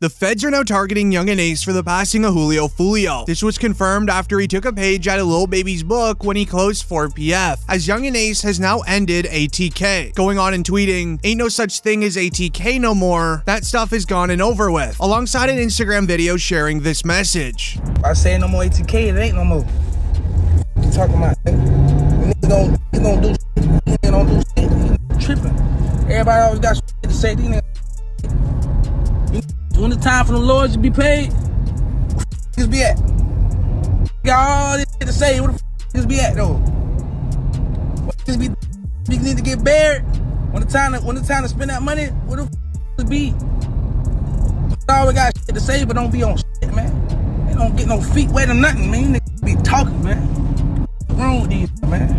The feds are now targeting Yungeen Ace for the passing of Julio Foolio. This was confirmed after he took a page out of Lil Baby's book when he closed 4PF, as Yungeen Ace has now ended ATK, going on and tweeting, "Ain't no such thing as ATK no more. That stuff is gone and over with," alongside an Instagram video sharing this message. I say no more ATK, it ain't no more. What you talking about? Niggas don't do shit. Niggas don't do shit. Tripping. Everybody always got shit to say. These niggas. When the time for the Lords to be paid, where the niggas be at? Got all this shit to say, where the niggas be at though? Where the niggas need to get buried? When the time to spend that money, where the niggas be? Always got shit to say, but don't be on shit, man. They don't get no feet wet or nothing, man. You niggas be talking, man. What's wrong with these, man?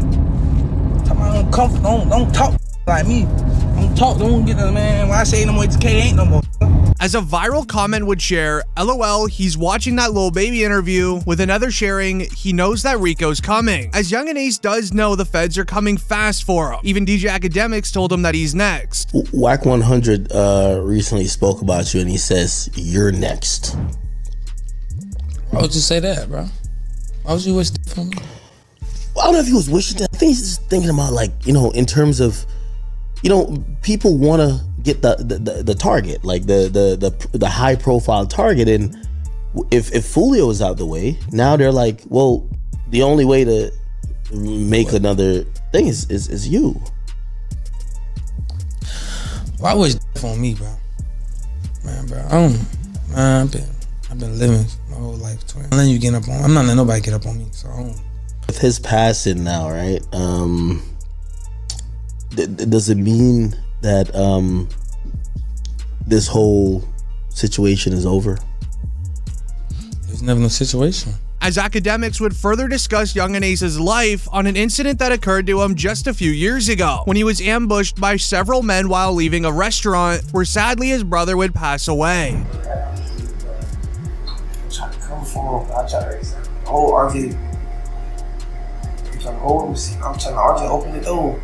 Talking about uncomfortable, don't talk like me. Don't get the man. When I say no more ATK, ain't no more. As a viral comment would share, LOL, he's watching that Lil Baby interview, with another sharing, he knows that Rico's coming. As Yungeen Ace does know the feds are coming fast for him. Even DJ Academics told him that he's next. Whack 100 recently spoke about you and he says, "You're next." Why would you say that, bro? Why would you wish that for me? Well, I don't know if he was wishing that. I think he's just thinking about, like, you know, in terms of, you know, people want to get the target, like the high profile target, and if Foolio is out the way, now they're like, well, the only way to make another thing is you. Why wish that on me, bro? Man, bro, I've been living my whole life. I'm letting you get up on. I'm not letting nobody get up on me. So I don't. With his passing now, right? Does it mean that this whole situation is over? There's never no situation. As Academics would further discuss Yungeen Ace's life on an incident that occurred to him just a few years ago, when he was ambushed by several men while leaving a restaurant, where sadly his brother would pass away. I'm trying to come for him. I'm trying to hold RJ. I'm trying to hold him. I'm trying to RJ open the door.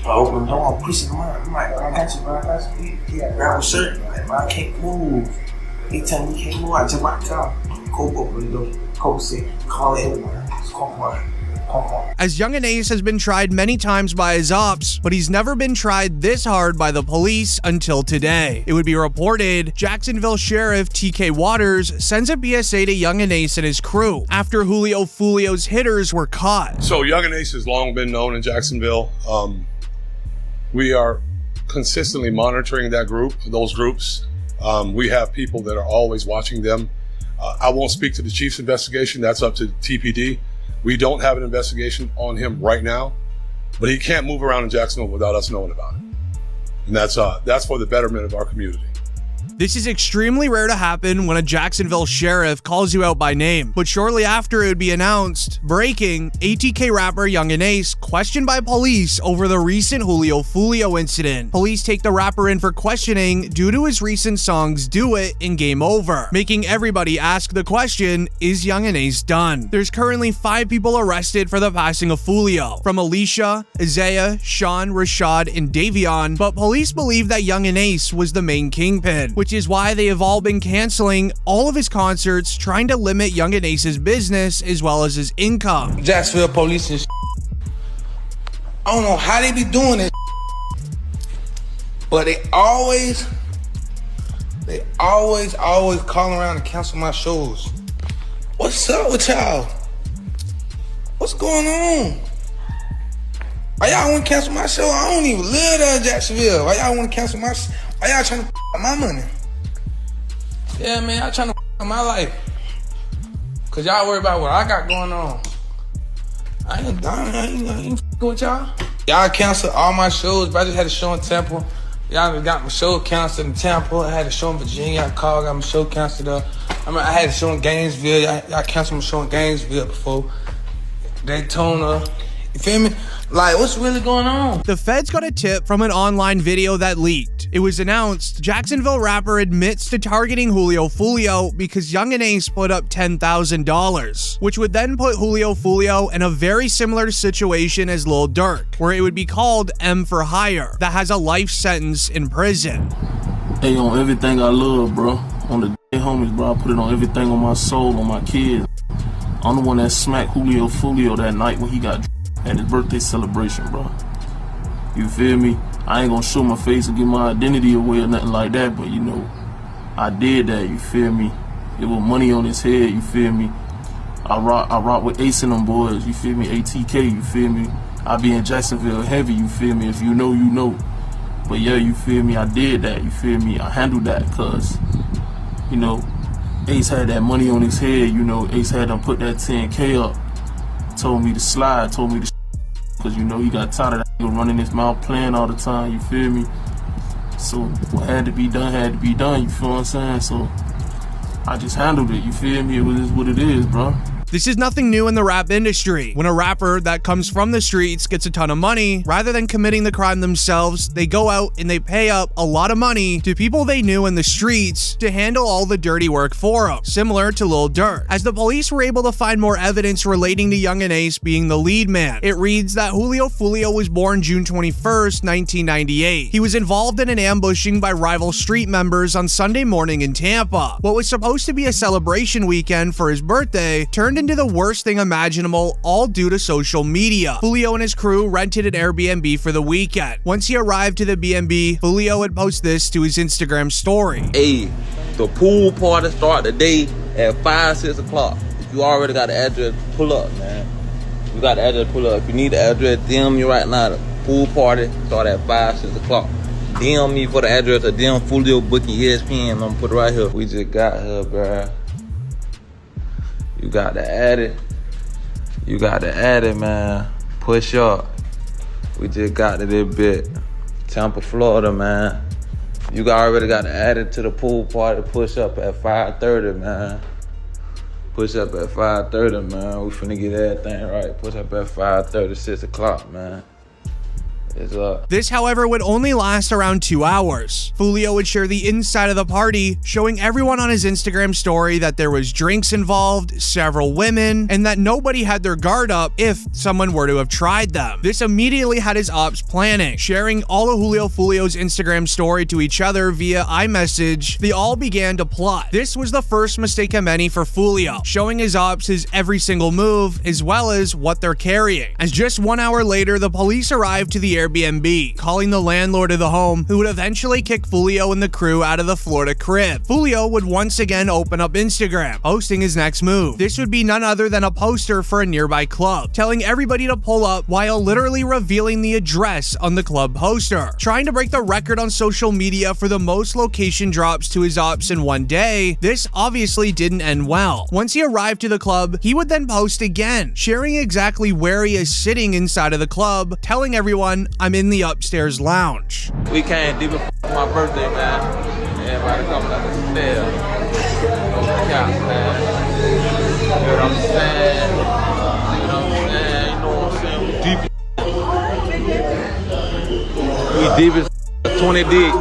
I open the door, I'm pushing him out. I'm like, I got you, bro. I got you. He had grab a shirt. I'm like, bro, I can't move. He tell me he can't move. I jump out the car. Cope open the door. Cope said, call it everyone. Just call one. As Yungeen Ace has been tried many times by his ops, but he's never been tried this hard by the police until today. It would be reported Jacksonville Sheriff TK Waters sends a PSA to Yungeen Ace and his crew after Julio Foolio's hitters were caught. So Yungeen Ace has long been known in Jacksonville. We are consistently monitoring those groups. We have people that are always watching them. I won't speak to the chief's investigation. That's up to TPD. We don't have an investigation on him right now, but he can't move around in Jacksonville without us knowing about it. And that's for the betterment of our community. This is extremely rare to happen when a Jacksonville sheriff calls you out by name, but shortly after it would be announced, breaking, ATK rapper Yungeen Ace questioned by police over the recent Julio Foolio incident. Police take the rapper in for questioning due to his recent songs Do It and Game Over, making everybody ask the question, is Yungeen Ace done? There's currently 5 people arrested for the passing of Foolio, from Alicia, Isaiah, Sean, Rashad, and Davion, but police believe that Yungeen Ace was the main kingpin, which is why they have all been canceling all of his concerts, trying to limit Yungeen Ace's business as well as his income. Jacksonville police and I don't know how they be doing this, but they always call around and cancel my shows. What's up with y'all? What's going on? Why y'all want to cancel my show? I don't even live there in Jacksonville. Why y'all want to cancel my show? Why y'all trying to my money? Yeah, man, y'all trying to my life. Cause y'all worry about what I got going on. I ain't with y'all. Y'all canceled all my shows, but I just had a show in Temple. Y'all got my show canceled in Temple. I had a show in Virginia. I called, got my show canceled up. I had a show in Gainesville. Y'all canceled my show in Gainesville before. Daytona. You feel me? Like, what's really going on? The feds got a tip from an online video that leaked. It was announced Jacksonville rapper admits to targeting Julio Foolio because Yungeen Ace put up $10,000, which would then put Julio Foolio in a very similar situation as Lil Durk, where it would be called M for Hire, that has a life sentence in prison. Hey, on everything I love, bro. On the dead homies, bro. I put it on everything on my soul, on my kids. I'm the one that smacked Julio Foolio that night when he got at his birthday celebration, bro. You feel me? I ain't gonna show my face and give my identity away or nothing like that, but you know, I did that, you feel me? It was money on his head, you feel me? I rock with Ace and them boys, you feel me? ATK, you feel me? I be in Jacksonville heavy, you feel me? If you know, you know. But yeah, you feel me? I did that, you feel me? I handled that, cause, you know, Ace had that money on his head, you know, Ace had him put that 10K up. Told me to slide, told me to cause you know he got tired of that nigga running his mouth playing all the time, you feel me? So what had to be done, you feel what I'm saying? So I just handled it, you feel me? It was what it is, bro. This is nothing new in the rap industry. When a rapper that comes from the streets gets a ton of money, rather than committing the crime themselves, they go out and they pay up a lot of money to people they knew in the streets to handle all the dirty work for them, similar to Lil Durk. As the police were able to find more evidence relating to Yungeen Ace being the lead man, it reads that Julio Foolio was born June 21st, 1998. He was involved in an ambushing by rival street members on Sunday morning in Tampa. What was supposed to be a celebration weekend for his birthday turned into the worst thing imaginable, all due to social media. Julio and his crew rented an Airbnb for the weekend. Once he arrived to the B&B, Julio would post this to his Instagram story. Hey, the pool party start today at 5, 6 o'clock. If you already got the address, pull up, man. You got the address, pull up. If you need the address, DM me right now. The pool party start at 5, 6 o'clock. DM me for the address or DM Julio Booking ESPN. I'm gonna put it right here. We just got here, bruh. You got to add it. You got to add it, man. Push up. We just got to this bit. Tampa, Florida, man. You already got to add it to the pool party. Push up at 5:30, man. Push up at 5:30, man. We finna get everything right. Push up at 5:30, 6 o'clock, man. This, however, would only last around 2 hours. Foolio would share the inside of the party, showing everyone on his Instagram story that there was drinks involved, several women, and that nobody had their guard up if someone were to have tried them. This immediately had his ops planning, sharing all of Julio Foolio's Instagram story to each other via iMessage. They all began to plot. This was the first mistake of many for Foolio, showing his ops his every single move, as well as what they're carrying. As just 1 hour later, the police arrived to the Airbnb, calling the landlord of the home, who would eventually kick Foolio and the crew out of the Florida crib. Foolio would once again open up Instagram, posting his next move. This would be none other than a poster for a nearby club, telling everybody to pull up while literally revealing the address on the club poster. Trying to break the record on social media for the most location drops to his ops in one day, this obviously didn't end well. Once he arrived to the club, he would then post again, sharing exactly where he is sitting inside of the club, telling everyone, "I'm in the upstairs lounge." We came deep for my birthday, man. Everybody coming up the stairs. No cap, man. You know what I'm saying? You know what I'm saying? We deep as 20 deep,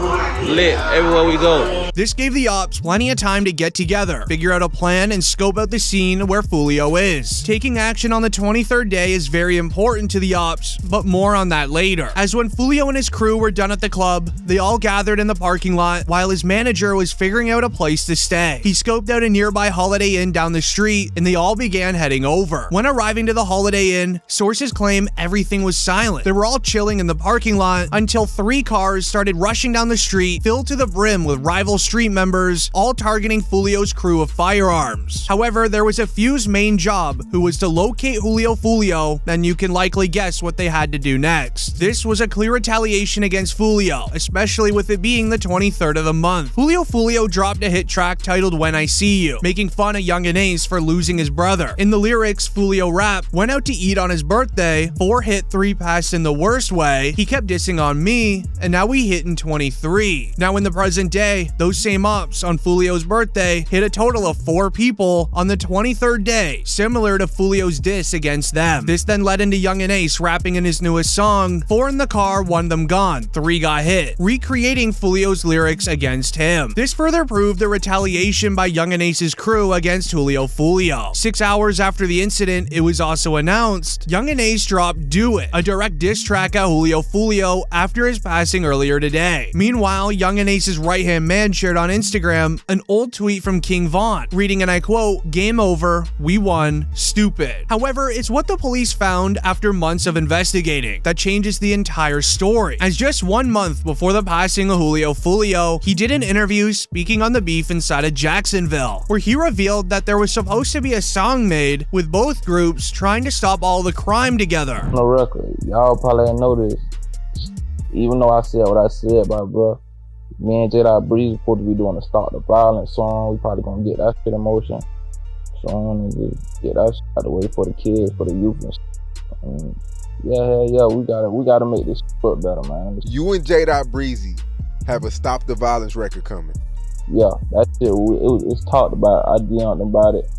lit everywhere we go. This gave the ops plenty of time to get together, figure out a plan, and scope out the scene where Foolio is. Taking action on the 23rd day is very important to the ops, but more on that later. As when Foolio and his crew were done at the club, they all gathered in the parking lot while his manager was figuring out a place to stay. He scoped out a nearby Holiday Inn down the street, and they all began heading over. When arriving to the Holiday Inn, sources claim everything was silent. They were all chilling in the parking lot until 3 cars started rushing down the street, filled to the brim with rival street members, all targeting Foolio's crew of firearms. However, there was a few's main job, who was to locate Julio Foolio, and you can likely guess what they had to do next. This was a clear retaliation against Foolio, especially with it being the 23rd of the month. Julio Foolio dropped a hit track titled "When I See You," making fun of Yungeen Ace for losing his brother. In the lyrics, Foolio rap, "Went out to eat on his birthday, 4 hit, 3 passed in the worst way. He kept dissing on me, and now we hit in 23. Now in the present day, those those same ups on Foolio's birthday hit a total of 4 people on the 23rd day, similar to Foolio's diss against them. This then led into Yungeen Ace rapping in his newest song, 4 in the car, 1 them gone, 3 got hit, recreating Foolio's lyrics against him. This further proved the retaliation by Yungeen Ace's crew against Julio Foolio. 6 hours after the incident, it was also announced Yungeen Ace dropped Do It, a direct diss track at Julio Foolio after his passing earlier today. Meanwhile, Yungeen Ace's right-hand man shared on Instagram an old tweet from King Von, reading, and I quote, "Game over, we won, stupid." However, it's what the police found after months of investigating that changes the entire story, as just 1 month before the passing of Julio Foolio, he did an interview speaking on the beef inside of Jacksonville, where he revealed that there was supposed to be a song made with both groups trying to stop all the crime together. No record. Y'all probably didn't know this. Even though I said what I said, bro. Me and J. Breeze supposed to be doing a Stop the Violence song. We probably gonna get that shit in motion. Song and just get that shit out of the way for the kids, for the youth and shit. And yeah, we gotta make this look better, man. You and J. Breezy have a Stop the Violence record coming. Yeah, that shit. It's talked about. I DM'd him about it.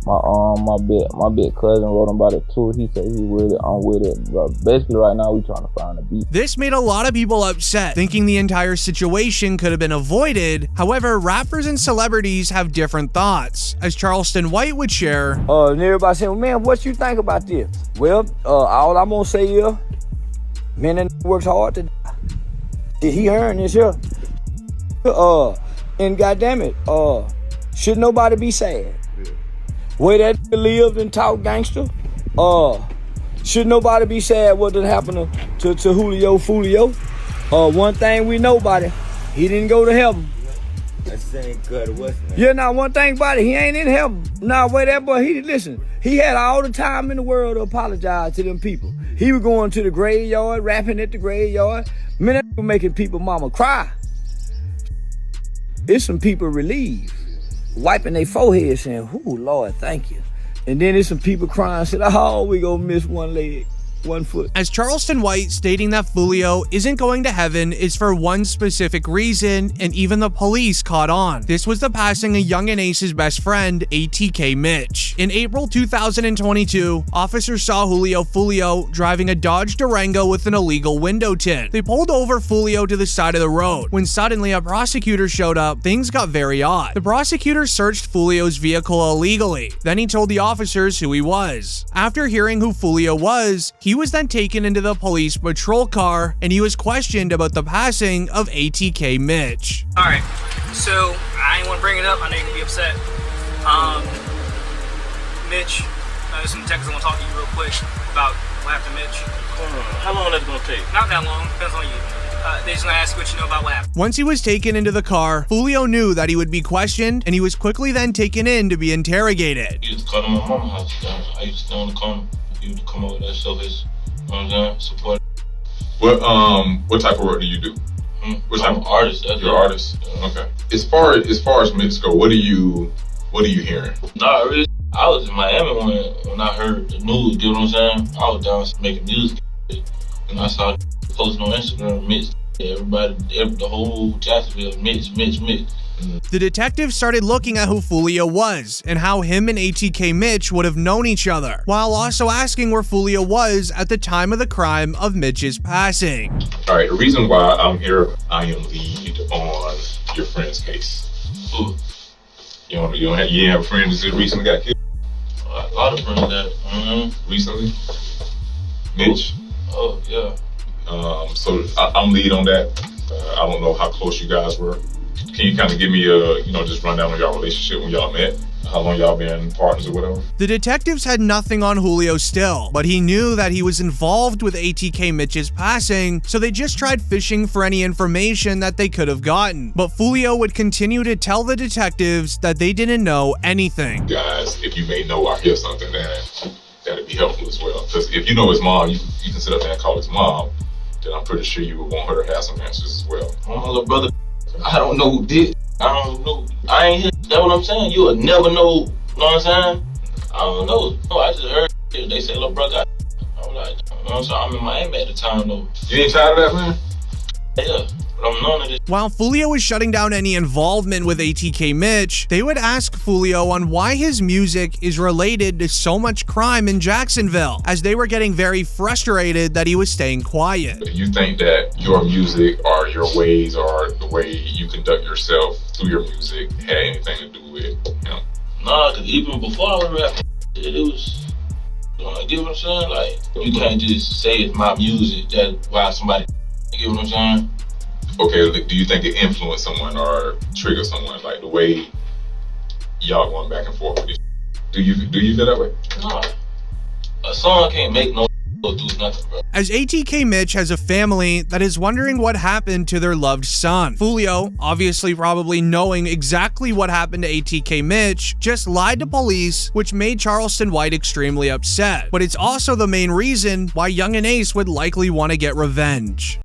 My big cousin wrote him about it too. He said he with it. I'm with it. But basically, right now we trying to find a beat. This made a lot of people upset, thinking the entire situation could have been avoided. However, rappers and celebrities have different thoughts, as Charleston White would share. And everybody saying, well, man, what you think about this? Well, all I'm gonna say is, man, that works hard to die. Did he earn this here? And goddamn it, should nobody be sad? Way that lived and talked gangster, should nobody be sad what done happened to Julio Foolio? One thing we know about it, he didn't go to heaven. That's ain't good. What's that? Yeah, now one thing about it, he ain't in heaven. Now wait, that boy, he had all the time in the world to apologize to them people. He was going to the graveyard, rapping at the graveyard. Man, that was making people mama cry. It's some people relieved, wiping their forehead saying, "Ooh, Lord, thank you." And then there's some people crying, saying, "Oh, we gonna miss one leg, one foot." As Charleston White stating that Foolio isn't going to heaven is for one specific reason, and even the police caught on. This was the passing of Yungeen Ace's best friend, ATK Mitch. In April 2022, officers saw Julio Foolio driving a Dodge Durango with an illegal window tint. They pulled over Foolio to the side of the road. When suddenly a prosecutor showed up, things got very odd. The prosecutor searched Foolio's vehicle illegally. Then he told the officers who he was. After hearing who Foolio was, he was then taken into the police patrol car, and he was questioned about the passing of ATK Mitch. Alright, so I ain't want to bring it up. I know you're going to be upset. Mitch, there's some detectives I want to talk to you real quick about what happened to Mitch. How long that's gonna take? Not that long, depends on you. They just going to ask you what you know about what happened. Once he was taken into the car, Foolio knew that he would be questioned, and he was quickly then taken in to be interrogated. He used to come to my mama's house. I used to stay on the corner. He used to come over there, show his, support. What type of work do you do? What type I'm an artist. You're an artist. Okay. As far as Mitch go, what are you hearing? Nah, really. I was in Miami when I heard the news. You know what I'm saying? I was down making music, and I saw posting on Instagram. Mitch, everybody, the whole Jacksonville, Mitch. The detectives started looking at who Foolio was and how him and ATK Mitch would have known each other, while also asking where Foolio was at the time of the crime of Mitch's passing. All right, the reason why I'm here, I am lead on your friend's case. Ooh. You ain't have a friend that recently got killed? A lot of friends that, Recently? Mitch? Oh, yeah. So I'm lead on that. I don't know how close you guys were. Can you kind of give me just rundown on y'all relationship when y'all met? How long y'all been partners or whatever? The detectives had nothing on Julio still, but he knew that he was involved with ATK Mitch's passing, so they just tried fishing for any information that they could have gotten. But Foolio would continue to tell the detectives that they didn't know anything. Guys, if you may know or hear something, that'd be helpful as well. Because if you know his mom, you can sit up there and call his mom, then I'm pretty sure you would want her to have some answers as well. My little brother, I don't know who did. I don't know. I ain't here. That's what I'm saying. You will never know. You know what I'm saying? I don't know. No, I just heard it. They say, little brother. I'm like, you know what I'm saying? I'm in Miami at the time though. You ain't tired of that, man? Yeah. But I'm none of this. While Foolio was shutting down any involvement with ATK Mitch, they would ask Foolio on why his music is related to so much crime in Jacksonville, as they were getting very frustrated that he was staying quiet. Do you think that your music or your ways or the way you conduct yourself through your music had anything to do with him? Nah, because even before I was rapping, it was, you get what I'm saying? Like, you can't just say it's my music, that's why somebody, you get what I'm saying? Okay, do you think it influenced someone or triggered someone, like the way y'all going back and forth with each other? Do you feel that way? Nah, a song can't make no go do nothing, bro. As ATK Mitch has a family that is wondering what happened to their loved son. Foolio, obviously probably knowing exactly what happened to ATK Mitch, just lied to police, which made Charleston White extremely upset. But it's also the main reason why Yungeen Ace would likely want to get revenge.